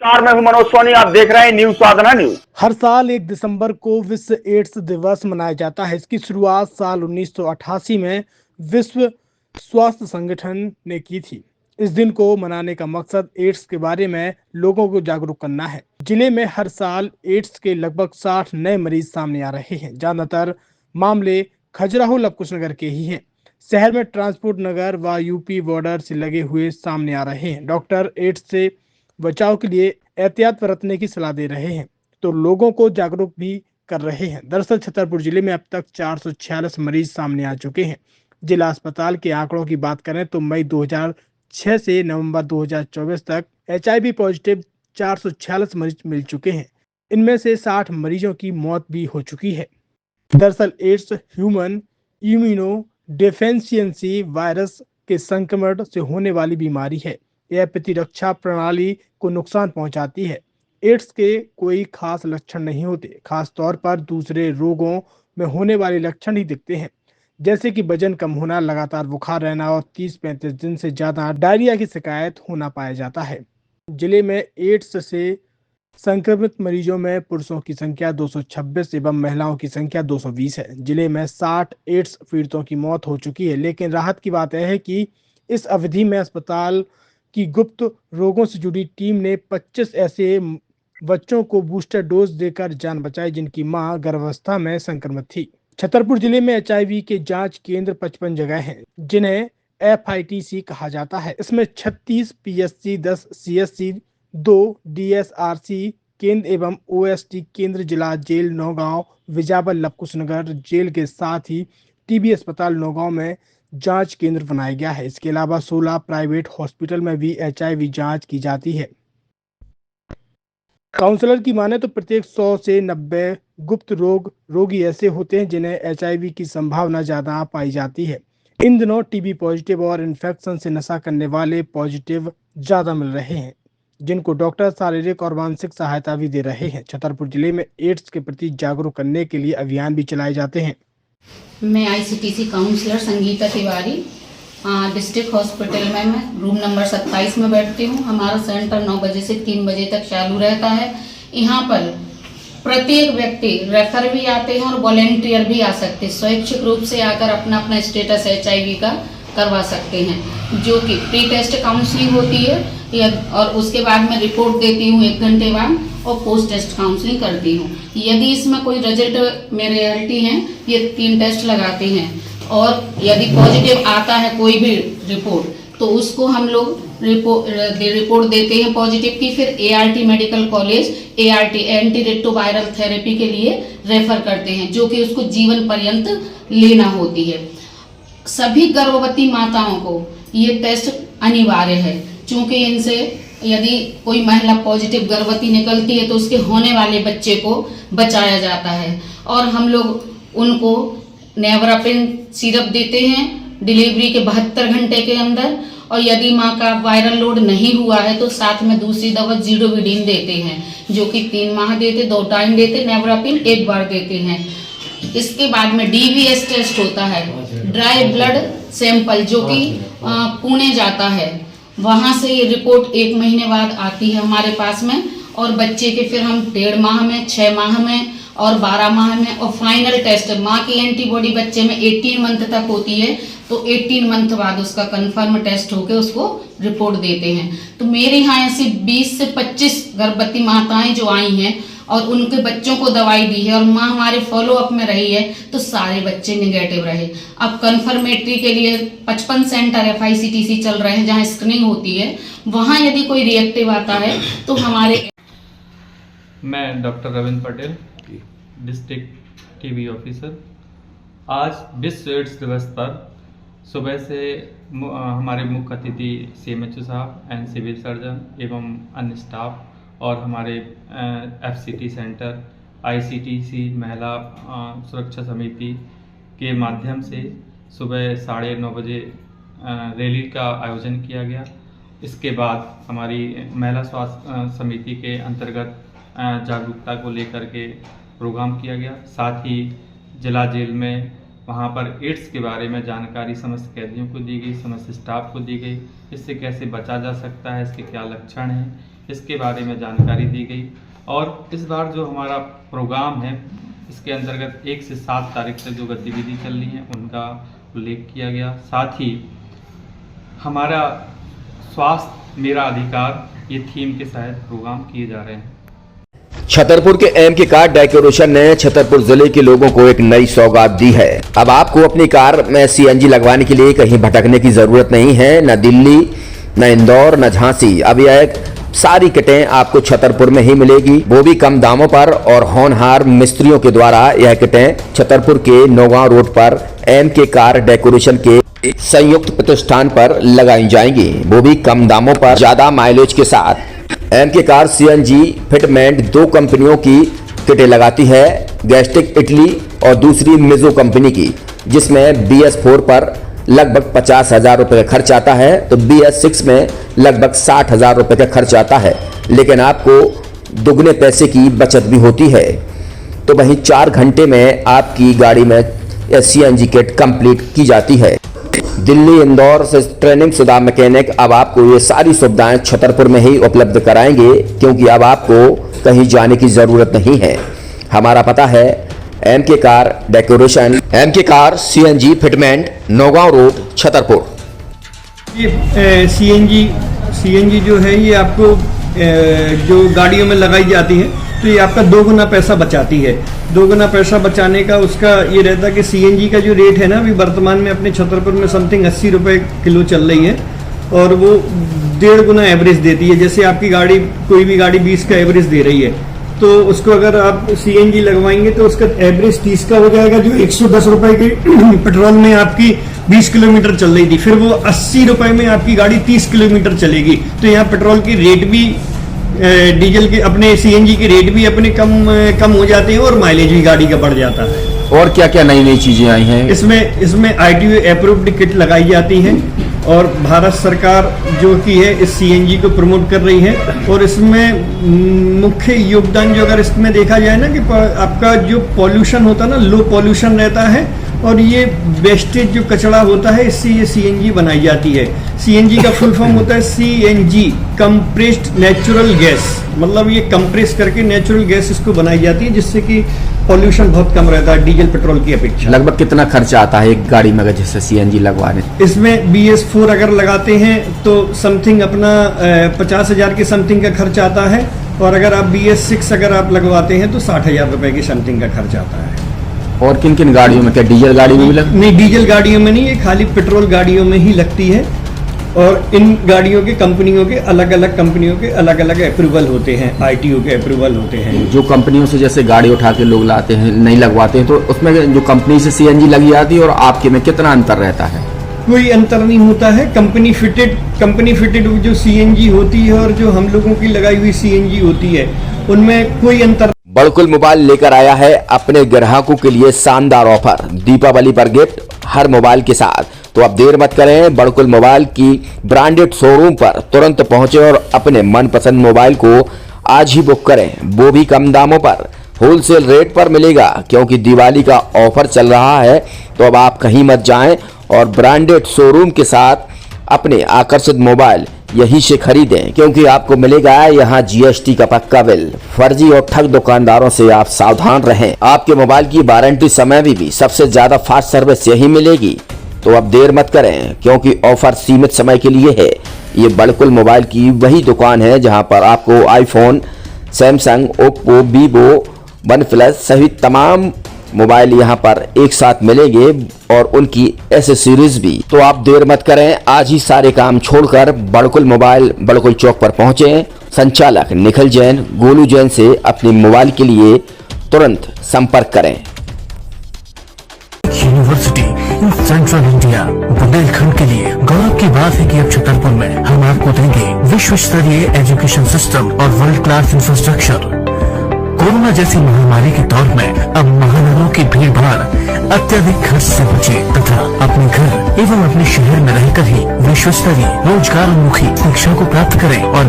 नमस्कार, मैं हूं मनोज सोनी। आप देख रहे हैं न्यूज साधना न्यूज। हर साल 1 दिसंबर को विश्व एड्स दिवस मनाया जाता है। इसकी शुरुआत साल 1988 में विश्व स्वास्थ्य संगठन ने की थी। इस दिन को मनाने का मकसद एड्स के बारे में लोगों को जागरूक करना है। जिले में हर साल एड्स के लगभग 60 नए मरीज सामने आ रहे हैं। ज्यादातर मामले खजुराहो लवकुश नगर के ही हैं। शहर में ट्रांसपोर्ट नगर व यूपी बॉर्डर से लगे हुए सामने आ रहे हैं। डॉक्टर एड्स से बचाव के लिए एहतियात बरतने की सलाह दे रहे हैं, तो लोगों को जागरूक भी कर रहे हैं। दरअसल छतरपुर जिले में अब तक 446 मरीज सामने आ चुके हैं। जिला अस्पताल के आंकड़ों की बात करें तो मई 2006 से नवंबर 2024 तक HIV पॉजिटिव 446 मरीज मिल चुके हैं। इनमें से 60 मरीजों की मौत भी हो चुकी है। दरअसल AIDS human immunodeficiency virus के संक्रमण से होने वाली बीमारी है। यह प्रतिरक्षा प्रणाली को नुकसान पहुंचाती है। एड्स के कोई खास लक्षण नहीं होते, खास तौर पर दूसरे रोगों में होने वाले लक्षण ही दिखते हैं, जैसे कि वजन कम होना, लगातार बुखार रहना और 30-35 दिन से ज्यादा डायरिया की शिकायत होना पाया जाता है। जिले में एड्स से संक्रमित मरीजों में पुरुषों की संख्या 226 एवं महिलाओं की संख्या 220 है। जिले में 60 एड्स पीड़ितों की मौत हो चुकी है, लेकिन राहत की बात यह है कि इस अवधि में अस्पताल की गुप्त रोगों से जुड़ी टीम ने 25 ऐसे बच्चों को बूस्टर डोज देकर जान बचाई जिनकी मां गर्भावस्था में संक्रमित थी। छतरपुर जिले में HIV के जांच केंद्र 55 जगह हैं, जिन्हें FITC कहा जाता है। इसमें 36 PSC, 10 CSC, 2 DSRC केंद्र एवं OST केंद्र जिला जेल नौगांव, विजाबल लवकुशनगर जेल के साथ ही TB अस्पताल नौगांव में जांच केंद्र बनाया गया है। इसके अलावा 16 प्राइवेट हॉस्पिटल में भी HIV जांच की जाती है। काउंसलर की माने तो प्रत्येक 100 से 90 गुप्त रोगी ऐसे होते हैं जिन्हें HIV की संभावना ज्यादा पाई जाती है। इन दिनों TB पॉजिटिव और इन्फेक्शन से नशा करने वाले पॉजिटिव ज्यादा मिल रहे हैं, जिनको डॉक्टर शारीरिक और मानसिक सहायता भी दे रहे हैं। छतरपुर जिले में एड्स के प्रति जागरूक करने के लिए अभियान भी चलाए जाते हैं। मैं ICTC counsellor Sangeeta Tiwari district hospital में मैं रूम नंबर 27 में बैठती हूँ। हमारा सेंटर 9 बजे से 3 बजे तक चालू रहता है। यहाँ पर प्रत्येक व्यक्ति रेफर भी आते हैं और वॉलेंटियर भी आ सकते हैं। स्वैच्छिक रूप से आकर अपना अपना स्टेटस HIV का करवा सकते हैं, जो कि प्री टेस्ट काउंसलिंग होती है और उसके बाद मैं रिपोर्ट देती हूँ 1 घंटे बाद और पोस्ट टेस्ट काउंसलिंग करती हूँ। यदि इसमें कोई रिजल्ट में रियलिटी है, ये 3 टेस्ट लगाते हैं और यदि पॉजिटिव आता है कोई भी रिपोर्ट तो उसको हम लोग रिपोर्ट देते हैं पॉजिटिव की। फिर ART medical college ART anti retroviral therapy के लिए रेफर करते हैं, जो कि उसको जीवन पर्यंत लेना होती है। सभी गर्भवती माताओं को ये टेस्ट अनिवार्य है, क्योंकि इनसे यदि कोई महिला पॉजिटिव गर्भवती निकलती है तो उसके होने वाले बच्चे को बचाया जाता है। और हम लोग उनको नेवरापिन सिरप देते हैं डिलीवरी के 72 घंटे के अंदर, और यदि माँ का वायरल लोड नहीं हुआ है तो साथ में दूसरी दवा जीडोविडिन देते हैं, जो कि 3 माह देते, 2 टाइम देते, नेवरापिन 1 बार देते हैं। इसके बाद में DVS टेस्ट होता है, ड्राई ब्लड सैंपल, जो कि पुणे जाता है। वहां से ये रिपोर्ट 1 महीने बाद आती है हमारे पास में, और बच्चे के फिर हम 1.5 माह में, 6 माह में और 12 माह में, और फाइनल टेस्ट माँ की एंटीबॉडी बच्चे में 18 मंथ तक होती है, तो 18 मंथ बाद उसका कंफर्म टेस्ट होके उसको रिपोर्ट देते हैं। तो मेरे यहाँ ऐसी 20 से 25 गर्भवती माताएं जो आई हैं और उनके बच्चों को दवाई दी है और माँ हमारे फॉलो अप में रही है, तो सारे बच्चे निगेटिव रहे। अब कंफर्मेटरी के लिए 55 सेंटर FICTC चल रहे हैं जहाँ स्क्रीनिंग होती है। वहाँ यदि कोई रिएक्टिव आता है तो हमारे मैं doctor Ravindra Patel, district TB officer. आज विश्व एड्स दिवस पर सुबह से हमारे मुख्य अतिथि CMHO साहब एंड सिविल सर्जन एवं अन्य स्टाफ और हमारे FCT सेंटर, ICTC महिला सुरक्षा समिति के माध्यम से सुबह 9:30 बजे रैली का आयोजन किया गया। इसके बाद हमारी महिला स्वास्थ्य समिति के अंतर्गत जागरूकता को लेकर के प्रोग्राम किया गया। साथ ही जिला जेल में वहाँ पर एड्स के बारे में जानकारी समस्त कैदियों को दी गई, समस्त स्टाफ को दी गई। इससे कैसे बचा जा सकता है, इसके क्या लक्षण हैं, इसके बारे में जानकारी दी गई। और इस बार जो हमारा प्रोग्राम है इसके अंतर्गत 1 से 7 तारीख तक जो गतिविधि चल रही है उनका उल्लेख किया गया। साथ ही हमारा स्वास्थ्य मेरा अधिकार ये थीम के तहत प्रोग्राम किए जा रहे हैं। छतरपुर के एम के कार डेकोरेशन ने छतरपुर जिले के लोगों को एक नई सौगात दी है। अब आपको अपनी कार में सीएनजी लगवाने के लिए कहीं भटकने की जरूरत नहीं है, न दिल्ली, न इंदौर, न झांसी। अब यह सारी किटें आपको छतरपुर में ही मिलेगी, वो भी कम दामों पर। और होनहार मिस्त्रियों के द्वारा यह किटें छतरपुर के नौगांव रोड पर एम के कार डेकोरेशन के संयुक्त प्रतिष्ठान पर लगाई जाएंगी, वो भी कम दामों पर, ज्यादा माइलेज के साथ। एम के कार सीएनजी फिटमेंट 2 कंपनियों की किटें लगाती है, गैस्टिक इटली और दूसरी मिजो कंपनी की, जिसमें BS4 पर लगभग 50,000 रुपये का खर्च आता है, तो BS6 में लगभग 60,000 रुपये का खर्च आता है। लेकिन आपको दुगने पैसे की बचत भी होती है। तो वहीं 4 घंटे में आपकी गाड़ी में सीएनजी किट कंप्लीट की जाती है। दिल्ली, इंदौर से ट्रेनिंग शुदा मैकेनिक अब आपको ये सारी सुविधाएं छतरपुर में ही उपलब्ध कराएंगे, क्योंकि अब आपको कहीं जाने की जरूरत नहीं है। हमारा पता है एम के कार डेकोरेशन, एम के car CNG fitment, Naugaon road, Chhatarpur. ये सीएनजी जो है ये आपको जो गाड़ियों में लगाई जाती है तो ये आपका 2 गुना पैसा बचाती है। 2 गुना पैसा बचाने का उसका ये रहता है कि सीएनजी का जो रेट है ना अभी वर्तमान में अपने छतरपुर में समथिंग 80 रुपये किलो चल रही है, और वो 1.5 गुना एवरेज देती है। जैसे आपकी गाड़ी, कोई भी गाड़ी 20 का एवरेज दे रही है, तो उसको अगर आप सीएनजी लगवाएंगे तो उसका एवरेज 30 का हो जाएगा, जो 110 रुपए के पेट्रोल में आपकी 20 किलोमीटर चल रही थी, फिर वो 80 रुपए में आपकी गाड़ी 30 किलोमीटर चलेगी। तो यहाँ पेट्रोल की रेट भी, डीजल के, अपने सीएनजी के रेट भी अपने कम हो जाते हैं और माइलेज भी गाड़ी का बढ़ जाता है। और क्या क्या नई नई चीजें आई हैं? इसमें ITO अप्रूव्ड किट लगाई जाती है, और भारत सरकार जो कि है इस सीएनजी को प्रमोट कर रही है। और इसमें मुख्य योगदान जो अगर इसमें देखा जाए ना कि आपका जो पॉल्यूशन होता है ना, लो पॉल्यूशन रहता है, और ये वेस्टेज जो कचरा होता है इससे ये सीएनजी बनाई जाती है। सीएनजी का फुल फॉर्म होता है CNG, कंप्रेस्ड नेचुरल गैस, मतलब ये कंप्रेस करके नेचुरल गैस इसको बनाई जाती है, जिससे कि पॉल्यूशन बहुत कम रहता है डीजल पेट्रोल की अपेक्षा। लगभग कितना खर्चा आता है एक गाड़ी में अगर जैसे सीएनजी लगवाने? इसमें BS4 अगर लगाते हैं तो समथिंग अपना 50,000 के समथिंग का खर्च आता है, और अगर आप BS6 अगर आप लगवाते हैं तो 60,000 रुपए की समथिंग का खर्च आता है। और किन किन गाड़ियों में? क्या डीजल गाड़ी में भी नहीं, डीजल गाड़ियों में नहीं, ये खाली पेट्रोल गाड़ियों में ही लगती है। और इन गाड़ियों के कंपनियों के अलग अलग अप्रूवल होते हैं, ITO के अप्रूवल होते हैं। जो कंपनियों से जैसे गाड़ी उठा के लोग लाते हैं, नहीं लगवाते हैं, तो उसमें जो कंपनी से सीएनजी लगी जाती है और आपके में कितना अंतर रहता है? कोई अंतर नहीं होता है। कंपनी फिटेड जो सीएनजी होती है और जो हम लोगों की लगाई हुई सीएनजी होती है, उनमें कोई अंतर। बड़कुल मोबाइल लेकर आया है अपने ग्राहकों के लिए शानदार ऑफर, दीपावली पर गिफ्ट हर मोबाइल के साथ। तो अब देर मत करें, बड़कुल मोबाइल की ब्रांडेड शोरूम पर तुरंत पहुंचे और अपने मनपसंद मोबाइल को आज ही बुक करें, वो भी कम दामों पर, होलसेल रेट पर मिलेगा, क्योंकि दिवाली का ऑफर चल रहा है। तो अब आप कहीं मत जाएं और ब्रांडेड शोरूम के साथ अपने आकर्षित मोबाइल यहीं से खरीदें, क्योंकि आपको मिलेगा यहाँ GST का पक्का बिल। फर्जी और ठग दुकानदारों से आप सावधान रहें। आपके मोबाइल की वारंटी समय में भी सबसे ज्यादा फास्ट सर्विस यही मिलेगी। तो अब देर मत करें, क्योंकि ऑफर सीमित समय के लिए है। ये बड़कुल मोबाइल की वही दुकान है जहां पर आपको iPhone, Samsung, Oppo, Vivo, OnePlus सहित तमाम मोबाइल यहां पर एक साथ मिलेंगे, और उनकी एसेसरीज भी। तो आप देर मत करें, आज ही सारे काम छोड़कर बड़कुल मोबाइल बड़कुल चौक पर पहुंचे। संचालक निखिल जैन, गोलू जैन से अपने मोबाइल के लिए तुरंत संपर्क करें। University in central India, Bundelkhand के लिए गौरव की बात है कि अब छतरपुर में हम आपको देंगे विश्व स्तरीय एजुकेशन सिस्टम और वर्ल्ड क्लास इंफ्रास्ट्रक्चर। कोरोना जैसी महामारी के दौर में अब महानगरों की भीड़ भाड़ अत्यधिक खर्च से बचे तथा अपने घर एवं अपने शहर में रहकर ही विश्व स्तरीय रोजगार उन्मुखी शिक्षा को प्राप्त करें और